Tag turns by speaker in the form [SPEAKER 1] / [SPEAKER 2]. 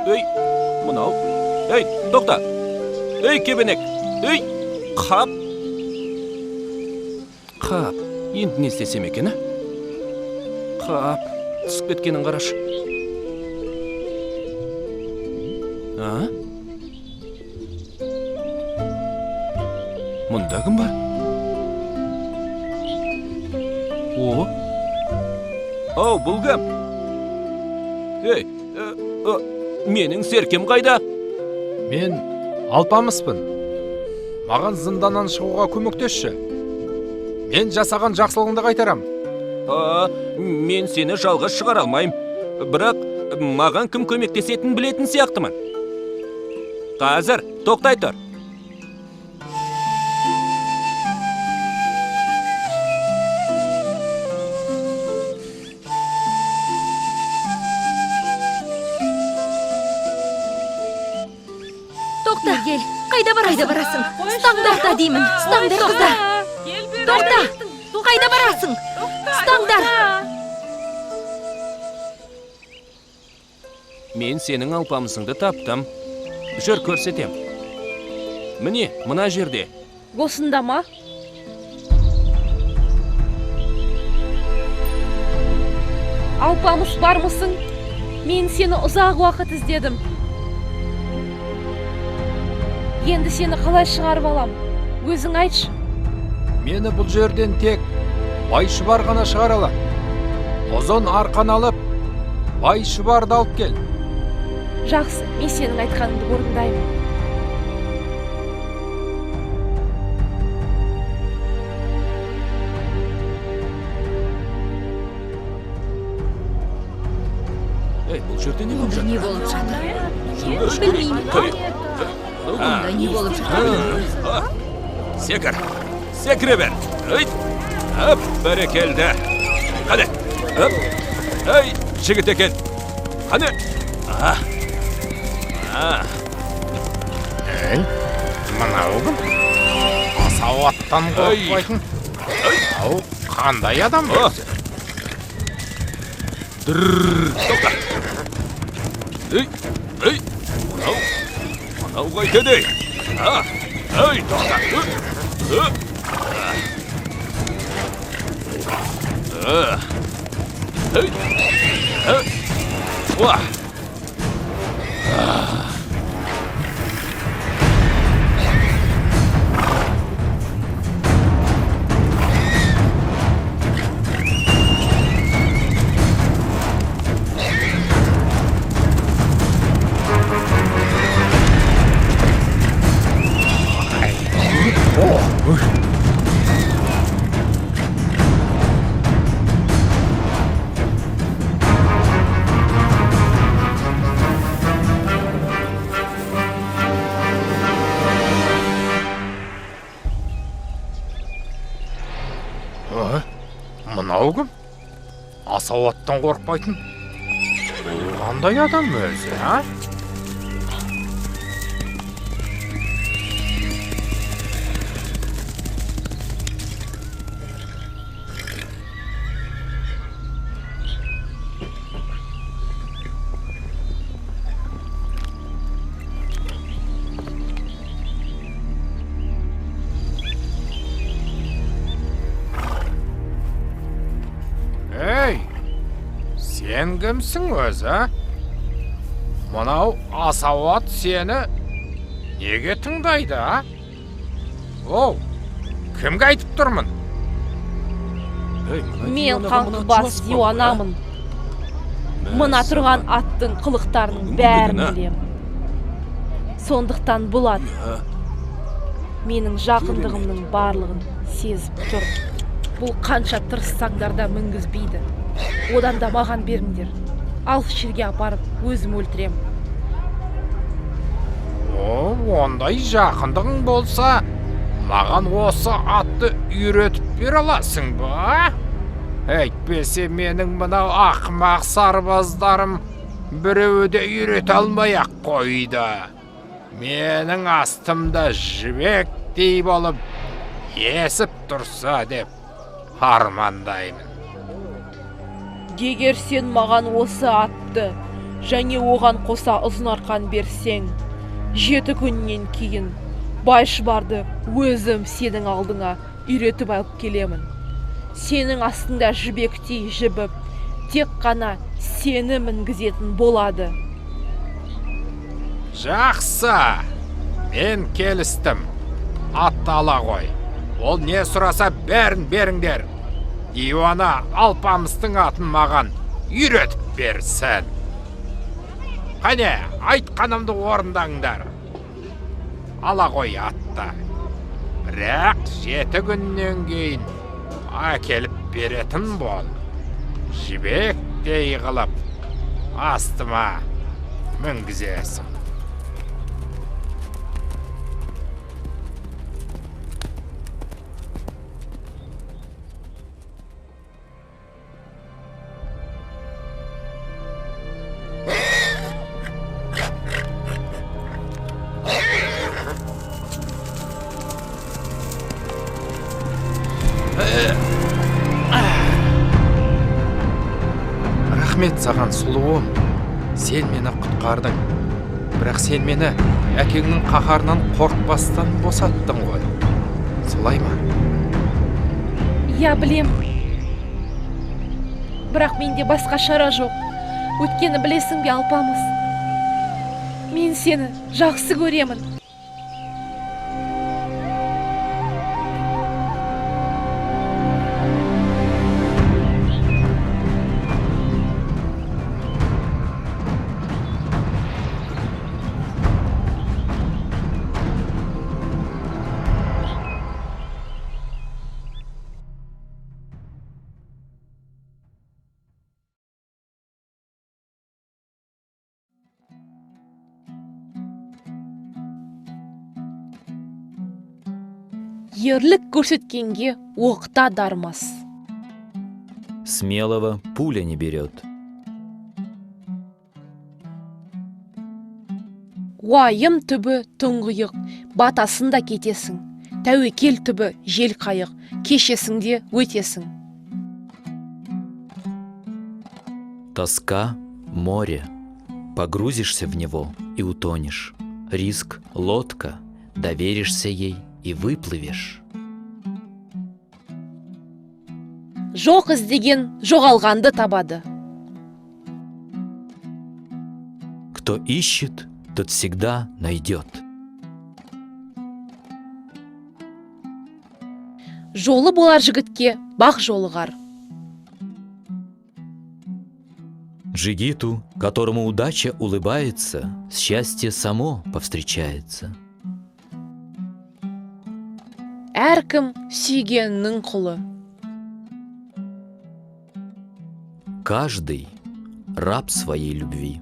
[SPEAKER 1] Ей, мынау. Ей, тоқта. Ей, кебенек. Ей, қап. Енді не істесем екен, Қап, түсіп кеткенін қарашы. Мұнда кім бар? Ау, бұл кім? Ей, менің серкем қайда?
[SPEAKER 2] Мен алпамыспын. Маған зынданнан шығуға көмектесші. Мен жасаған жақсылығыңды қайтарам.
[SPEAKER 1] Мен сені жалғыз шығара алмайым. Бірақ маған кім көмектесетінін білетін сияқтымын. Қазір тоқтай тұр.
[SPEAKER 3] Тоқта, кел. Қайда барасың? Стаңдарда деймін. Стаңдар, тоқта. Тоқта, қайда барасың? Стаңдар.
[SPEAKER 1] Мен сенің алпамысыңды таптым. Жүр көрсетем. Міне, мына жерде.
[SPEAKER 4] Осында ма? Алпамыс бармысың? Мен сені ұзақ уақыт іздедім. Енді сені қалай шығарып алам? Өзің айтшы.
[SPEAKER 2] Мені бұл жерден тек Байшыбар ғана шығара алады. Ұзын арқан алып, Байшыбарды алып кел.
[SPEAKER 4] Жақсы, мен сенің айтқаныңды орындаймын.
[SPEAKER 1] Ей, бұл жерде не болып жатыр?
[SPEAKER 3] Не болып жатыр?
[SPEAKER 1] Білмеймін.
[SPEAKER 3] Онда не болып жатыр?
[SPEAKER 1] Секіре бер. Бәрекелді. Қане. Ей, жігіт екен. Қане.
[SPEAKER 2] Мынау кім? Асауаттан қорықпайтын. Ау, қандай адам өзі?
[SPEAKER 1] Тоқта. Ей, мынау қайтеді. Ей, тоқта.
[SPEAKER 2] Мынау кім? Асауаттан қорықпайтын. Қандай адам өзі, Ей, Сен кімсің өзі? Мынау асауат сені неге тыңдайды, а? Оу, кімге айтып тұрмын?
[SPEAKER 4] Мен қаңғыбас диуанамын. Мына тұрған аттың қылықтарының бәрін білем. Сондықтан бұл ат менің жақындығымның барлығын сезіп тұр. Бұл қанша тырыссаңдар да мінгізбейді. Одан да маған беріңдер. Алыс жерге апарып өзім өлтірем.
[SPEAKER 2] Ондай жақындығың болса, маған осы атты үйретіп бере аласың ба? Әйтпесе менің мынау ақымақ сарбаздарым біреуі де үйрете алмай-ақ қойды. Менің астымда жібектей болып есіп тұрса деп армандаймын.
[SPEAKER 4] Егер сен маған осы атты және оған қоса ұзын арқан берсең, 7 күннен кейін Байшыбарды өзім сенің алдыңа үйретіп алып келемін. Сенің астында жібектей жібіп, тек қана сені мінгізетін болады.
[SPEAKER 2] Жақсы, мен келістім. Атты ала қой. Ол не сұраса бәрін беріңдер. Диуана алпамыстың атын маған үйретіп берсін. Қане, айтқанымды орындаңдар. Ала қой атты. Бірақ 7 күннен кейін әкеліп беретін бол. Жібектей қылып астыма мінгізесің. Рахмет саған, сұлуым. Сен мені құтқардың. Бірақ сен мені әкеңнің қаһарынан қорықпастан босаттың ғой. Солай ма?
[SPEAKER 4] Я білем. Бірақ менде басқа шара жоқ. Өткені білесің бе, алпамыс? Мен сені жақсы көремін. Ерлік көрсеткенге оқта дармас.
[SPEAKER 5] Смелого пуля не берет.
[SPEAKER 4] Уайым түбі тұңғиық, батасында кетесің. Тәуекел түбі жел қайық, кешесің де өтесің.
[SPEAKER 5] Тоска — море. Погрузишься в него и утонешь. Риск — лодка. Доверишься ей и выплывешь.
[SPEAKER 4] Жоқ іздеген жоғалғанды табады.
[SPEAKER 5] Кто ищет, тот всегда найдет.
[SPEAKER 4] Жолы болар жігітке бақ жолығар.
[SPEAKER 5] Джигиту, которому удача улыбается, счастье само повстречается.
[SPEAKER 4] Әркім сүйгеннің құлы.
[SPEAKER 5] Каждый раб своей любви.